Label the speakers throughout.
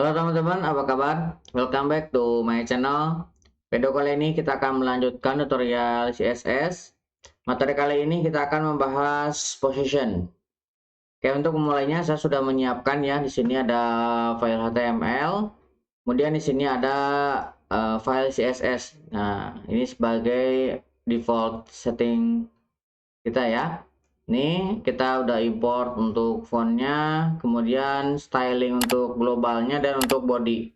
Speaker 1: Halo teman-teman, apa kabar? Welcome back to my channel. Video kali ini kita akan melanjutkan tutorial CSS. Materi kali ini kita akan membahas position. Oke, untuk memulainya saya sudah menyiapkan ya. Di sini ada file HTML, kemudian di sini ada file CSS. Nah, ini sebagai default setting kita ya. Ini kita udah import untuk fontnya, kemudian styling untuk globalnya dan untuk body.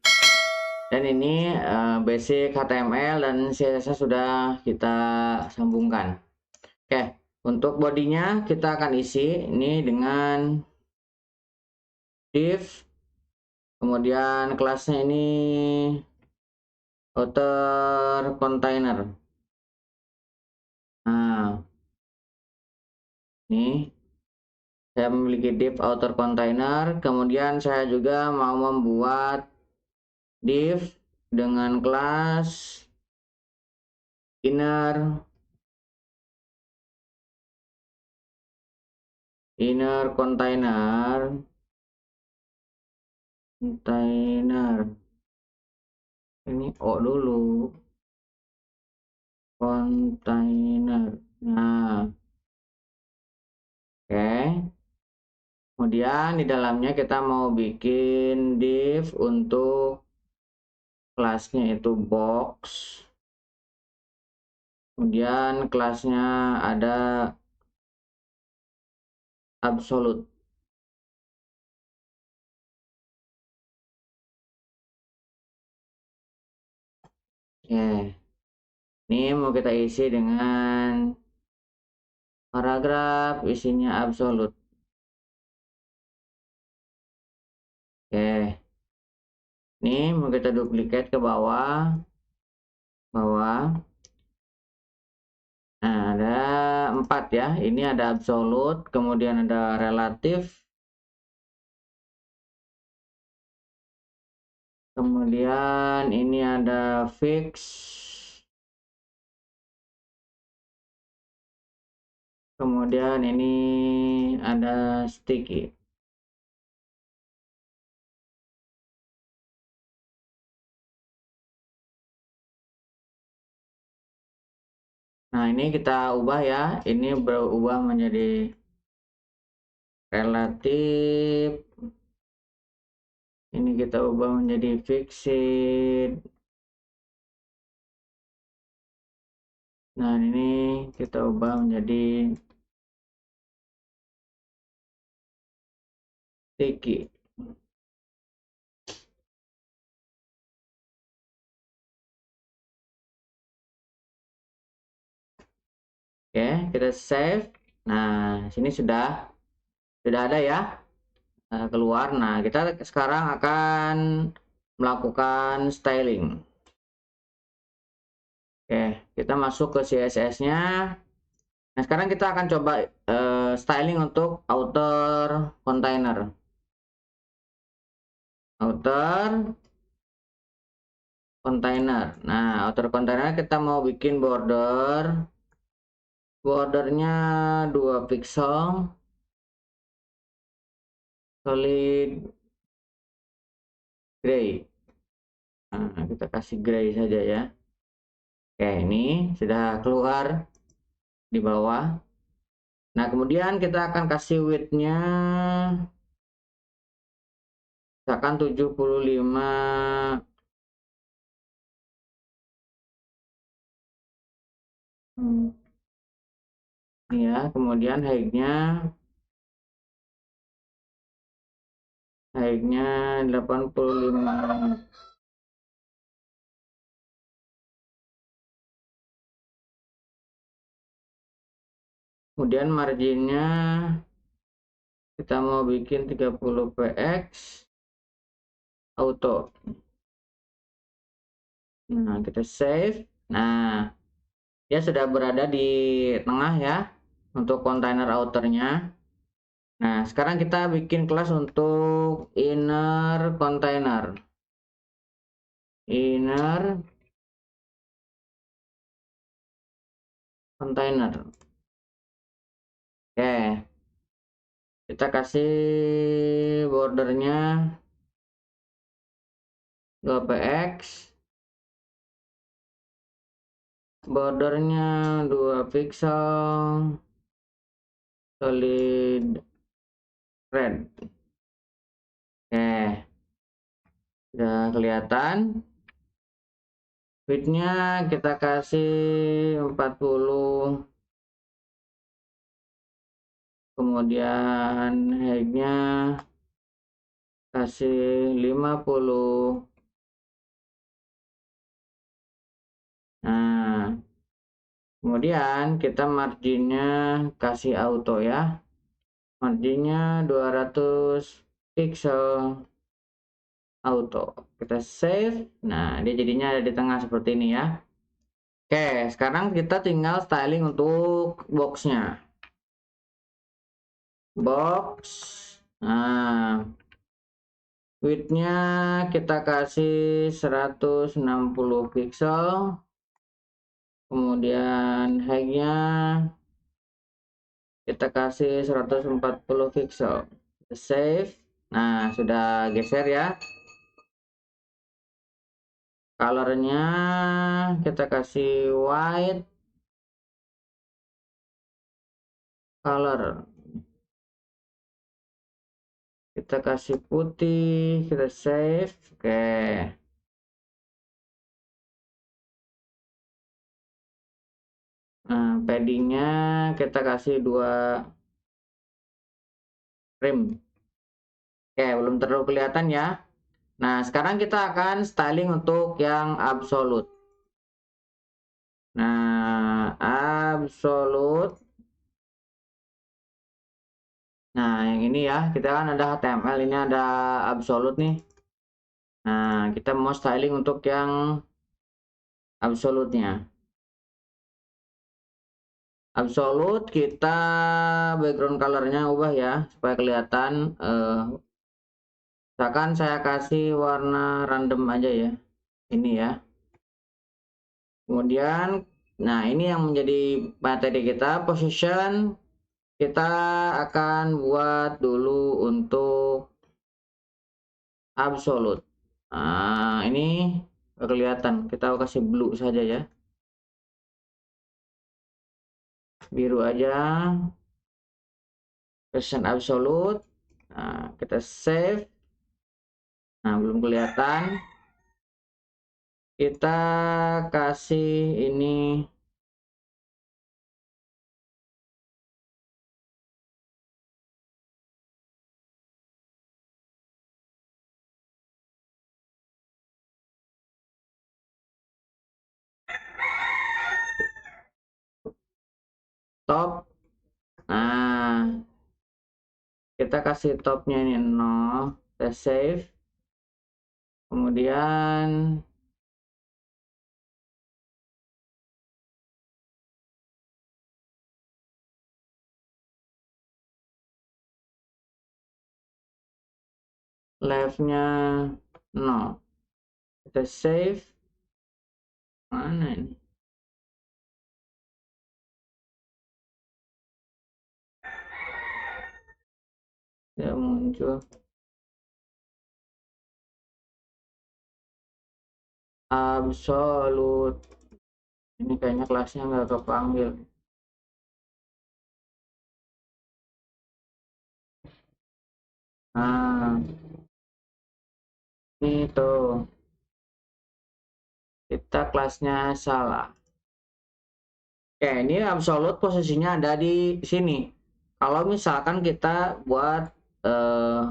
Speaker 1: Dan ini basic HTML dan CSS sudah kita sambungkan. Oke, untuk bodinya kita akan isi ini dengan div, kemudian kelasnya ini outer container. Nah, ini saya memiliki div outer container, kemudian saya juga mau membuat div dengan kelas inner container ini O dulu, container. Nah, oke. Kemudian di dalamnya kita mau bikin div untuk kelasnya itu box. Kemudian kelasnya ada absolute. Oke. Ini mau kita isi dengan paragraf isinya absolute. Oke. Ini mau kita duplicate ke bawah. Nah, ada 4 ya. Ini ada absolute, kemudian ada relatif, kemudian ini ada fix, kemudian ini ada sticky. Nah, ini kita ubah ya. Ini berubah menjadi relatif. Ini kita ubah menjadi fixed. Nah, ini kita ubah menjadi sticky. Oke, kita save. Nah, sini sudah ada ya. Keluar. Nah, kita sekarang akan melakukan styling. Oke, kita masuk ke CSS-nya. Nah, sekarang kita akan coba styling untuk outer container. Outer container. Nah, outer container kita mau bikin border. Bordernya 2 pixel. Solid gray. Nah, kita kasih gray saja ya. Oke, ini sudah keluar di bawah. Nah, kemudian kita akan kasih width-nya misalkan 75 ya, kemudian height-nya 85. Kemudian marginnya kita mau bikin 30 px auto. Nah, kita save. Nah, dia sudah berada di tengah ya untuk container outernya. Nah, sekarang kita bikin kelas untuk inner container. Inner container. Oke, kita kasih bordernya 2px, bordernya 2 pixel, solid red. Oke, udah kelihatan. Widthnya kita kasih 40, kemudian height-nya kasih 50. Nah, kemudian kita marginnya kasih auto ya, marginnya 200 pixel auto. Kita save. Nah, dia jadinya ada di tengah seperti ini ya. Oke, sekarang kita tinggal styling untuk boxnya. Box. Nah, widthnya kita kasih 160 pixel. Kemudian height-nya kita kasih 140 pixel. Save. Nah, sudah geser ya. Colornya kita kasih white color, kita kasih putih, kita save. Oke, nah paddingnya kita kasih 2 frame. Oke, belum terlalu kelihatan ya. Nah, sekarang kita akan styling untuk yang absolute. Nah, absolute. Nah, yang ini ya, kita kan ada HTML, ini ada absolute nih. Nah, kita mau styling untuk yang absolute-nya. Absolute kita background colornya ubah ya, supaya kelihatan. Misalkan saya kasih warna random aja ya, ini ya. Kemudian, nah ini yang menjadi materi kita, position. Kita akan buat dulu untuk absolute. Nah, ini kelihatan, kita kasih blue saja ya, biru aja, position absolute. Nah, kita save. Nah, belum kelihatan. Kita kasih ini top. Nah, kita kasih topnya ini 0, kita save. Kemudian left-nya 0, kita save. Mana ini? Ya muncul absolute. Ini kayaknya kelasnya nggak kepanggil. Nah, itu kita kelasnya salah. Oke, ini absolute posisinya ada di sini. Kalau misalkan kita buat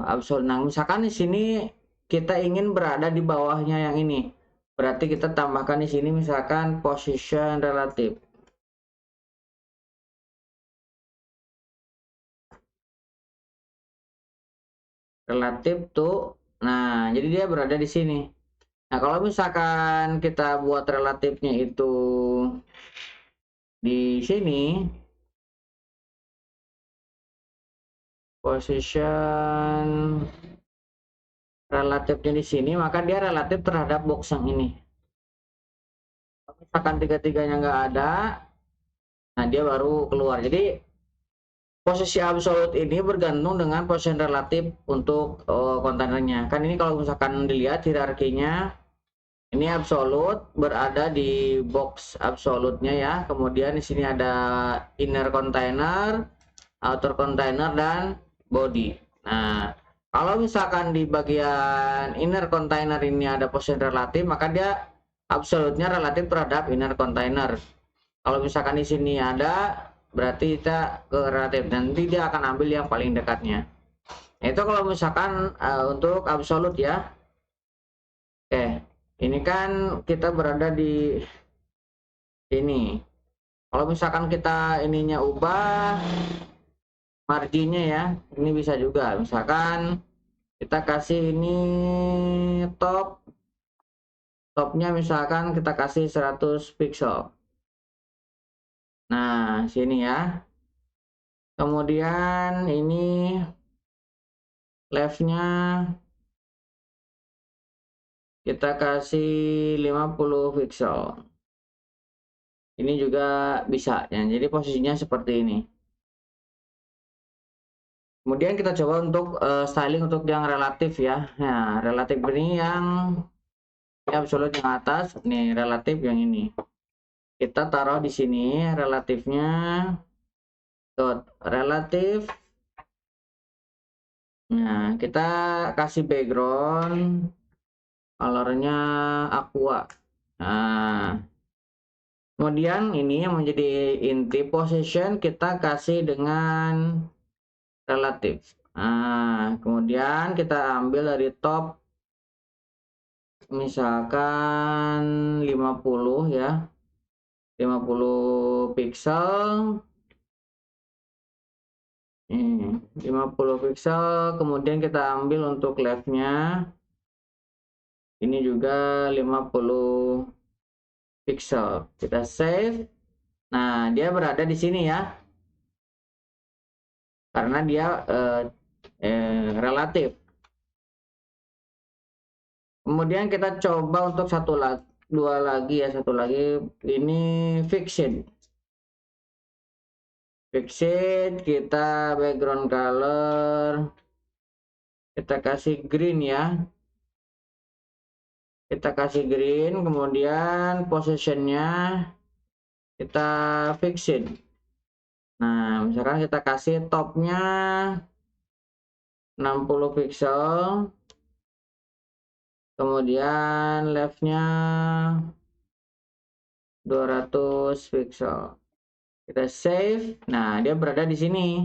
Speaker 1: absolute, nah misalkan di sini kita ingin berada di bawahnya yang ini, berarti kita tambahkan di sini misalkan position relative. Relatif tuh, nah jadi dia berada di sini. Nah, kalau misalkan kita buat relatifnya itu di sini, position relatifnya di sini, maka dia relatif terhadap box yang ini. Kalau misalkan tiga-tiganya nggak ada, nah dia baru keluar. Jadi posisi absolute ini bergantung dengan position relatif untuk kontainernya. Kan ini kalau misalkan dilihat hierarkinya, Ini absolute berada di box absolutnya ya. Kemudian di sini ada inner container, outer container, dan body. Nah, kalau misalkan di bagian inner container ini ada position relatif, maka dia absolutnya relatif terhadap inner container. Kalau misalkan di sini ada, berarti kita ke relatif. Nanti dia akan ambil yang paling dekatnya. Itu kalau misalkan untuk absolut ya. Oke, ini kan kita berada di ini. Kalau misalkan kita ininya ubah marginnya ya, ini bisa juga. Misalkan kita kasih ini topnya misalkan kita kasih 100 pixel. Nah, sini ya. Kemudian ini leftnya kita kasih 50 pixel. Ini juga bisa ya. Jadi posisinya seperti ini. Kemudian kita coba untuk styling untuk yang relatif ya. Nah, relatif ini yang absolute yang atas, nih relatif yang ini. Kita taruh di sini relatifnya dot relatif. Nah, kita kasih background colornya aqua. Nah, kemudian ini yang menjadi inti position kita kasih dengan relatif. Nah, kemudian kita ambil dari top misalkan 50 ya, 50 pixel. 50 pixel, kemudian kita ambil untuk leftnya ini juga 50 pixel, kita save. Nah, dia berada di sini ya, karena dia relatif. Kemudian kita coba untuk satu lagi, ini fixed. Kita background color kita kasih green ya, kita kasih green, kemudian positionnya kita fixed. Nah, misalkan kita kasih topnya 60 pixel, kemudian leftnya 200 pixel, kita save. Nah, dia berada di sini.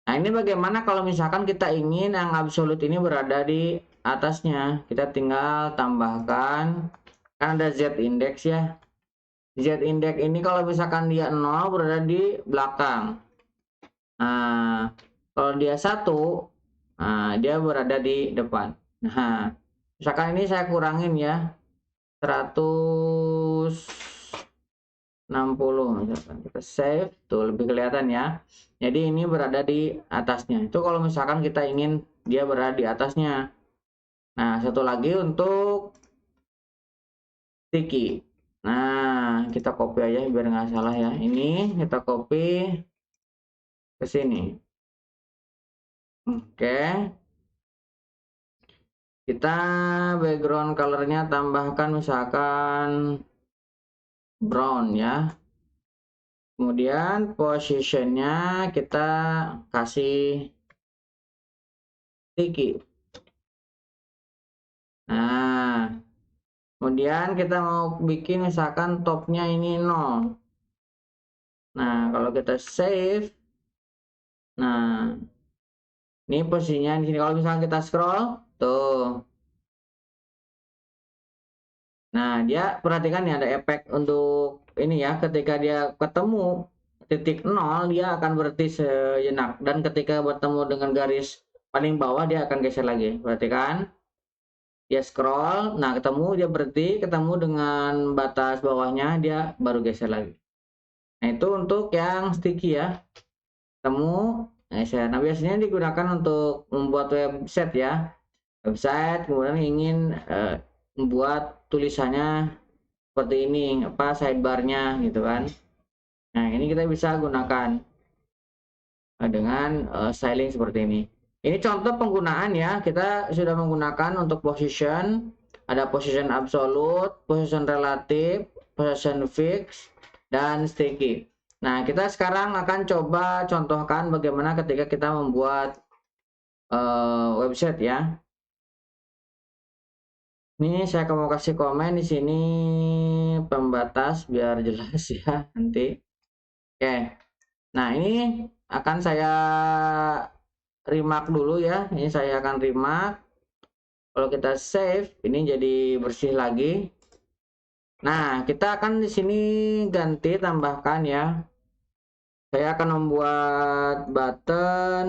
Speaker 1: Nah, ini bagaimana kalau misalkan kita ingin yang absolute ini berada di atasnya? Kita tinggal tambahkan, kan ada Z index ya. Z index ini kalau misalkan dia 0 berada di belakang. Nah, kalau dia 1, nah, dia berada di depan. Nah, misalkan ini saya kurangin ya, 160 misalkan, kita save, tuh lebih kelihatan ya. Jadi ini berada di atasnya. Itu kalau misalkan kita ingin dia berada di atasnya. Nah, satu lagi untuk sticky. Nah, kita copy aja biar nggak salah ya. Ini kita copy ke sini. Oke. Kita background colornya tambahkan misalkan brown ya. Kemudian positionnya kita kasih sticky. Nah, kemudian kita mau bikin misalkan topnya ini 0. Nah, kalau kita save, nah ini posisinya di sini. Kalau misalkan kita scroll, tuh. Nah, dia perhatikan ya ada efek untuk ini ya, ketika dia ketemu titik 0 dia akan berhenti sejenak, dan ketika bertemu dengan garis paling bawah dia akan geser lagi. Perhatikan, dia scroll, nah ketemu dia berhenti, ketemu dengan batas bawahnya dia baru geser lagi. Nah, itu untuk yang sticky ya, ketemu geser. Nah, biasanya digunakan untuk membuat website ya, kemudian ingin membuat tulisannya seperti ini, apa sidebarnya gitu kan. Nah, ini kita bisa gunakan dengan styling seperti ini. Ini contoh penggunaan ya, kita sudah menggunakan untuk position, Ada position absolute, position relative, position fix, dan sticky. Nah, kita sekarang akan coba contohkan bagaimana ketika kita membuat website ya. Ini saya mau kasih komen di sini pembatas biar jelas ya nanti. Oke. Nah, ini akan saya remark dulu ya. Ini saya akan remark. Kalau kita save, ini jadi bersih lagi. Nah, kita akan di sini ganti tambahkan ya. Saya akan membuat button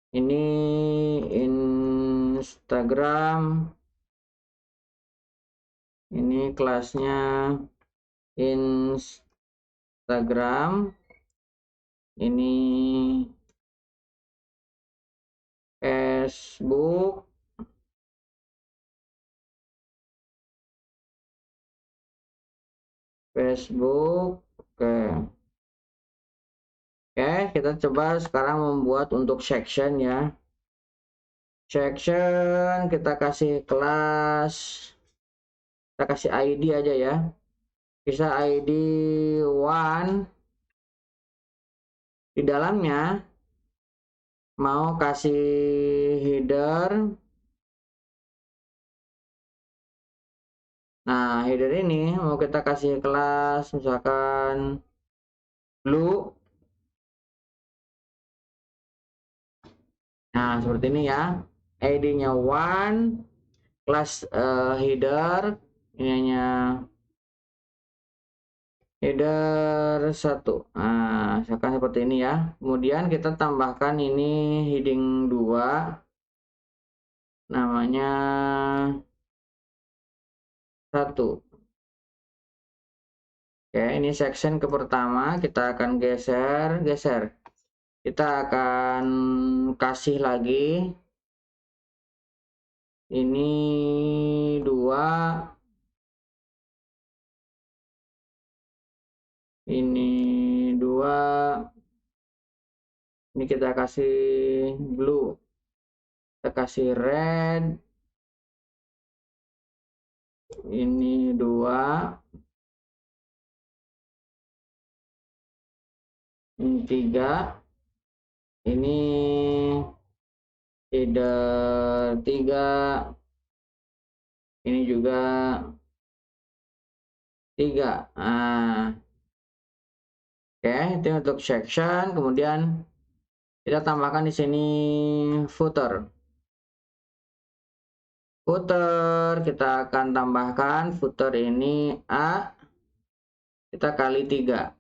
Speaker 1: ini Instagram. Ini kelasnya Instagram. Ini Facebook. Oke. Oke, kita coba sekarang membuat untuk section ya. Section kita kasih kelas, kita kasih ID aja ya. Bisa ID 1. Di dalamnya mau kasih header. Nah, header ini mau kita kasih kelas misalkan blue. Nah, seperti ini ya. ID-nya 1, kelas header, ininya header 1. Nah, misalkan seperti ini ya. Kemudian kita tambahkan ini heading 2. Namanya 1. Oke, ini section ke pertama, kita akan geser. Kita akan kasih lagi ini 2, ini 2, ini kita kasih blue, kita kasih red, ini 2, ini 3, ini header 3, ini juga 3. Nah, oke, itu untuk section. Kemudian kita tambahkan di sini footer. Kita akan tambahkan footer ini A, kita kali 3.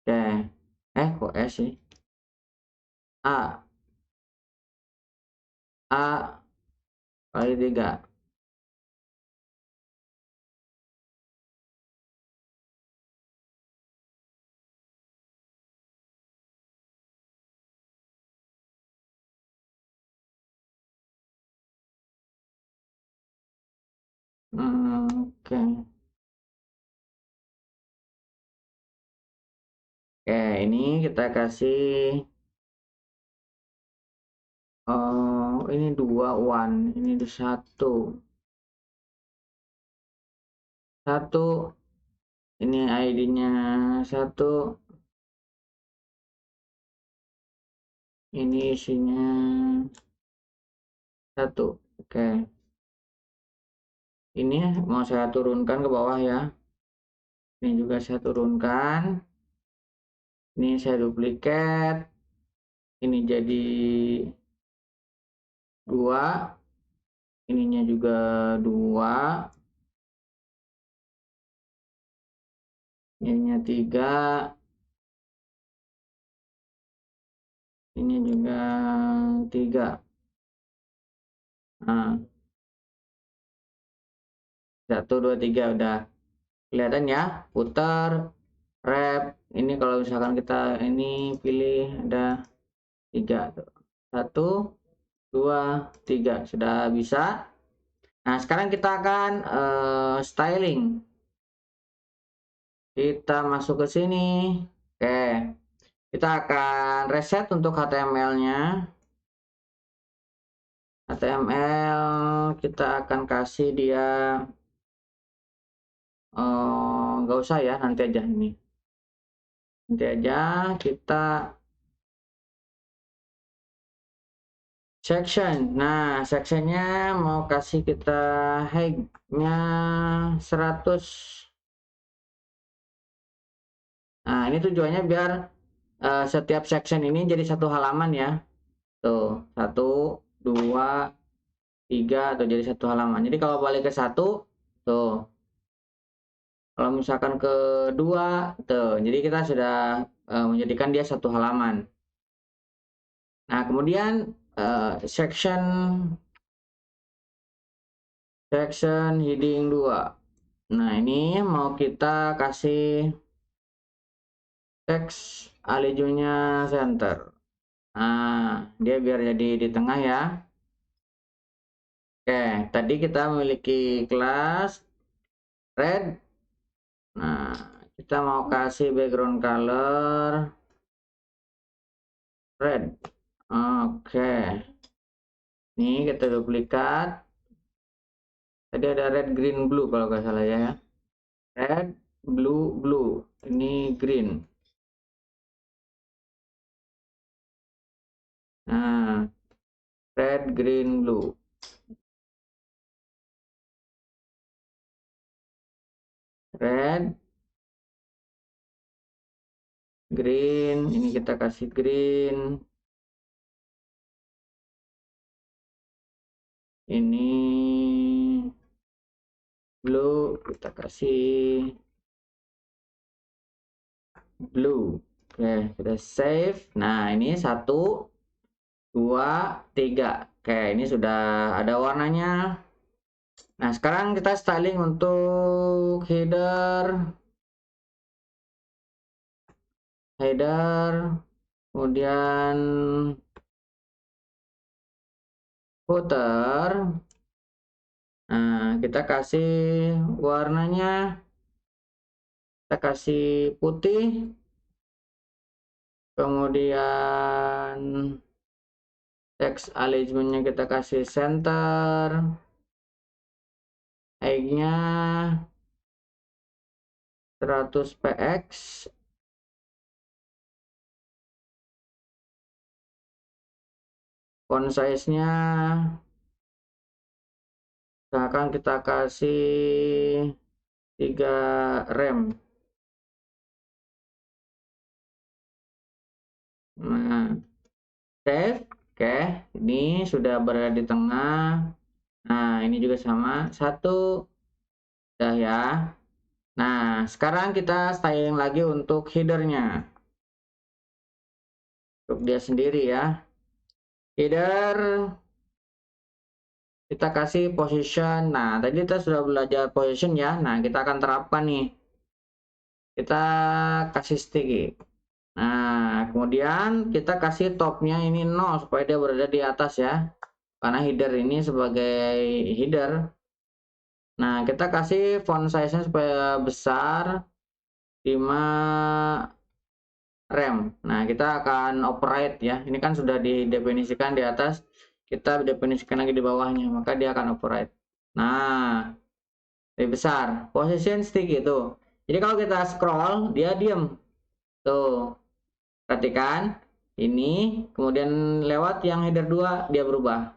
Speaker 1: Oke, kok S sih? A kali 3. Oke. Oke, ini kita kasih ini 2 1, ini 1. 1, ini ID-nya 1. Ini isinya 1. Oke. Ini mau saya turunkan ke bawah ya. Ini juga saya turunkan. Ini saya duplikat. Ini jadi 2. Ininya juga 2. Ininya 3. Ini juga 3. Nah, 1 2 3 udah kelihatan ya. Putar, wrap. Ini kalau misalkan kita ini pilih ada 3 tuh. 1 2 3 sudah bisa. Nah, sekarang kita akan styling. Kita masuk ke sini. Oke. Kita akan reset untuk HTML-nya. HTML kita akan kasih dia nggak usah ya, nanti aja ini. Nanti aja kita section. Nah, sectionnya mau kasih kita height-nya 100. Nah, ini tujuannya biar setiap section ini jadi satu halaman ya. Tuh, 1, 2, 3, tuh jadi satu halaman. Jadi kalau balik ke 1, tuh. Kalau misalkan ke 2, tuh. Jadi kita sudah menjadikan dia satu halaman. Nah, kemudian section heading 2. Nah, ini mau kita kasih teks alijunya center. Nah, dia biar jadi di tengah ya. Oke, tadi kita memiliki kelas red. Nah, kita mau kasih background color red. Oke. Ini kita duplikat. Tadi ada red, green, blue kalau nggak salah ya. Red, blue, blue. Ini green. Nah, red, green, blue. Red, green. Ini kita kasih green. Ini blue, kita kasih blue. Oke, kita save. Nah, ini 1, 2, 3. Oke, ini sudah ada warnanya. Nah, sekarang kita styling untuk header, kemudian footer. Nah, kita kasih warnanya, kita kasih putih, kemudian text alignment-nya kita kasih center, height-nya 100 px, font size-nya akan kita kasih 3 rem. Nah, save. Oke, ini sudah berada di tengah. Nah, ini juga sama, 1. Udah ya. Nah, sekarang kita styling lagi untuk headernya. Untuk dia sendiri ya. Header kita kasih position. Nah, tadi kita sudah belajar position ya. Nah, kita akan terapkan nih. Kita kasih sticky. Nah, kemudian kita kasih topnya ini 0 supaya dia berada di atas ya. Karena header ini sebagai header. Nah, kita kasih font size-nya supaya besar 5 rem. Nah, kita akan operate ya. Ini kan sudah didefinisikan di atas, kita definisikan lagi di bawahnya, maka dia akan operate. Nah, lebih besar. Position sticky itu. Jadi kalau kita scroll, dia diem. Tuh. Perhatikan. Ini, kemudian lewat yang header 2, dia berubah.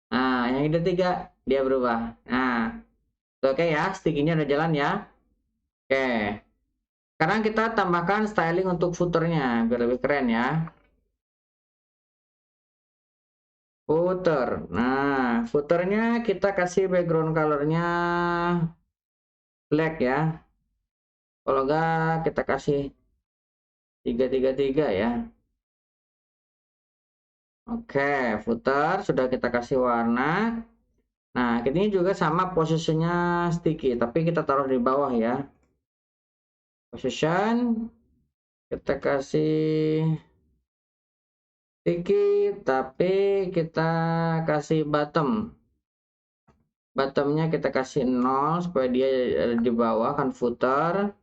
Speaker 1: Nah, yang header 3, dia berubah. Nah, oke ya, sticky-nya udah jalan ya. Oke. Sekarang kita tambahkan styling untuk footernya, biar lebih keren ya. Footer. Nah, footernya kita kasih background colornya black ya. Kalau enggak kita kasih 333 ya. Oke, footer sudah kita kasih warna. Nah, ini juga sama posisinya sticky, tapi kita taruh di bawah ya. Position kita kasih sticky, tapi kita kasih bottomnya kita kasih 0 supaya dia di bawah kan footer.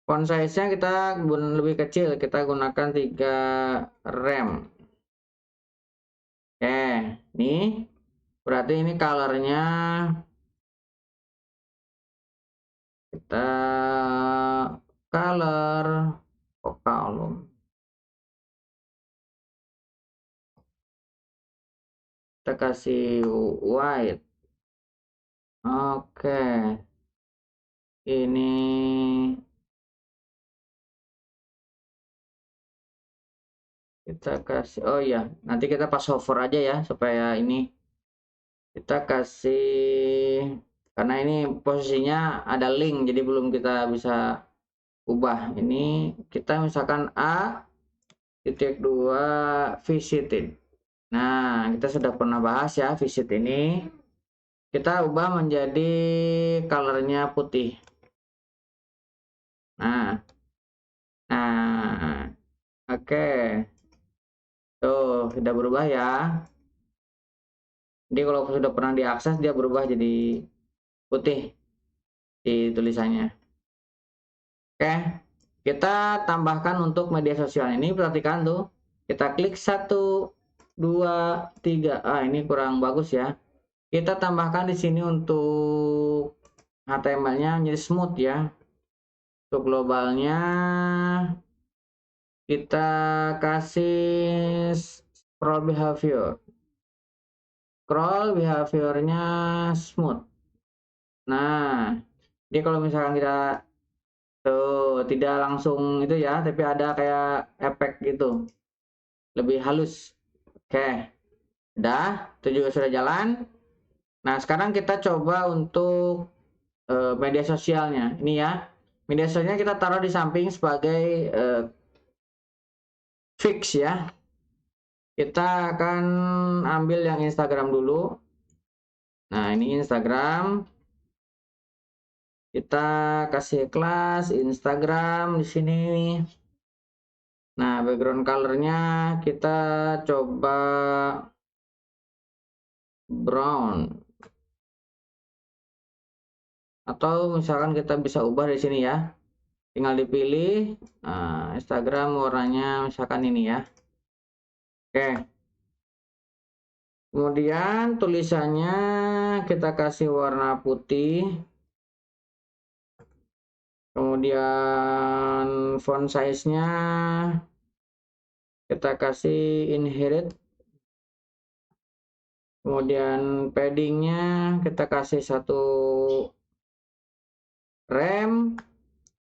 Speaker 1: Font size-nya kita lebih kecil, kita gunakan 3 rem. Nih berarti ini colornya kita color column. Kita kasih white. Oke. Ini kita kasih, oh ya, nanti kita pas hover aja ya supaya ini kita kasih, karena ini posisinya ada link jadi belum kita bisa ubah. Ini kita misalkan A.2 visited. Nah, kita sudah pernah bahas ya visit ini. Kita ubah menjadi colornya putih. Nah, oke. Tuh, sudah berubah ya. Jadi kalau sudah pernah diakses dia berubah jadi putih di tulisannya. Oke, kita tambahkan untuk media sosial ini, perhatikan tuh. Kita klik 1, 2, 3. Ini kurang bagus ya. Kita tambahkan di sini untuk HTML-nya menjadi smooth ya. Untuk globalnya kita kasih scroll behavior. Scroll behaviornya smooth. Nah, jadi kalau misalkan kita tuh tidak langsung itu ya, tapi ada kayak efek gitu, lebih halus. Oke, udah, itu juga sudah jalan. Nah, sekarang kita coba untuk media sosialnya. Ini ya, media sosialnya kita taruh di samping sebagai fix ya. Kita akan ambil yang Instagram dulu. Nah, ini Instagram. Kita kasih kelas Instagram di sini. Nah, background colornya kita coba brown. Atau misalkan kita bisa ubah di sini ya. Tinggal dipilih. Nah, Instagram warnanya misalkan ini ya. Oke. Kemudian tulisannya kita kasih warna putih. Kemudian font size-nya kita kasih inherit. Kemudian paddingnya kita kasih 1 rem.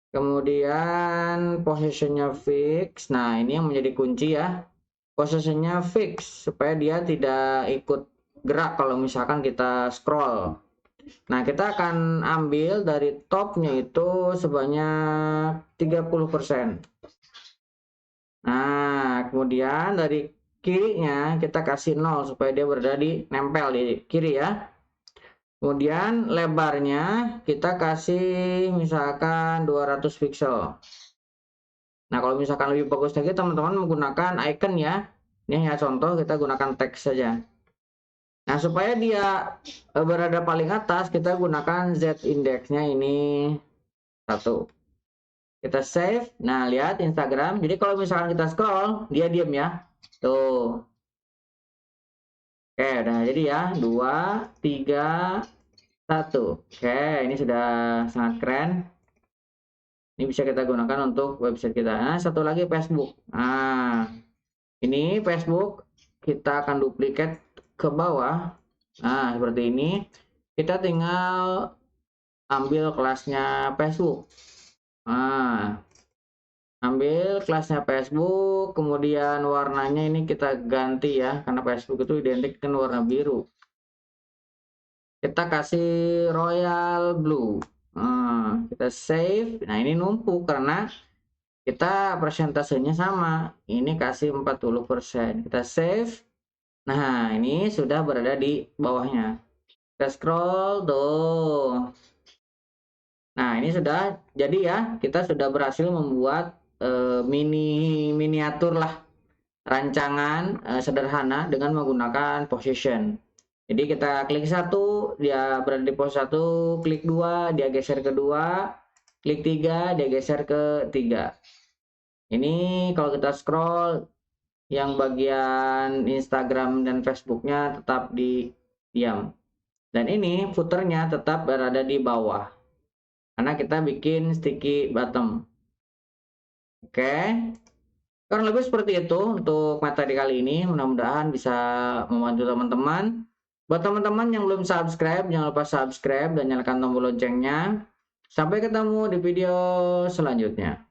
Speaker 1: Kemudian positionnya fix. Nah, ini yang menjadi kunci ya. Posisinya fix supaya dia tidak ikut gerak kalau misalkan kita scroll. Nah, kita akan ambil dari topnya itu sebanyak 30%. Nah, kemudian dari kirinya kita kasih 0 supaya dia berada di nempel di kiri ya. Kemudian lebarnya kita kasih misalkan 200 pixel. Nah, kalau misalkan lebih bagus lagi teman-teman menggunakan icon ya. Ini ya contoh, kita gunakan teks saja. Nah, supaya dia berada paling atas, kita gunakan Z indeksnya ini 1. Kita save. Nah, lihat Instagram. Jadi kalau misalkan kita scroll, dia diam ya. Tuh. Oke, udah jadi ya. 2, 3, 1. Oke, ini sudah sangat keren. Ini bisa kita gunakan untuk website kita. Nah, satu lagi Facebook. Nah, ini Facebook kita akan duplikat ke bawah. Nah, seperti ini. Kita tinggal ambil kelasnya Facebook. Nah, ambil kelasnya Facebook, kemudian warnanya ini kita ganti ya, karena Facebook itu identik dengan warna biru. Kita kasih royal blue. Nah, kita save. Nah, ini numpuk karena kita persentasenya sama. Ini kasih 40%. Kita save. Nah, ini sudah berada di bawahnya. Kita scroll tuh. Nah, ini sudah jadi ya. Kita sudah berhasil membuat miniatur lah, rancangan sederhana dengan menggunakan position. Jadi kita klik 1, dia berada di pos 1, klik 2, dia geser ke 2, klik 3, dia geser ke 3. Ini kalau kita scroll yang bagian Instagram dan Facebooknya tetap di diam. Dan ini footernya tetap berada di bawah, karena kita bikin sticky bottom. Oke, kurang lebih seperti itu untuk materi kali ini. Mudah-mudahan bisa membantu teman-teman. Buat teman-teman yang belum subscribe, jangan lupa subscribe dan nyalakan tombol loncengnya. Sampai ketemu di video selanjutnya.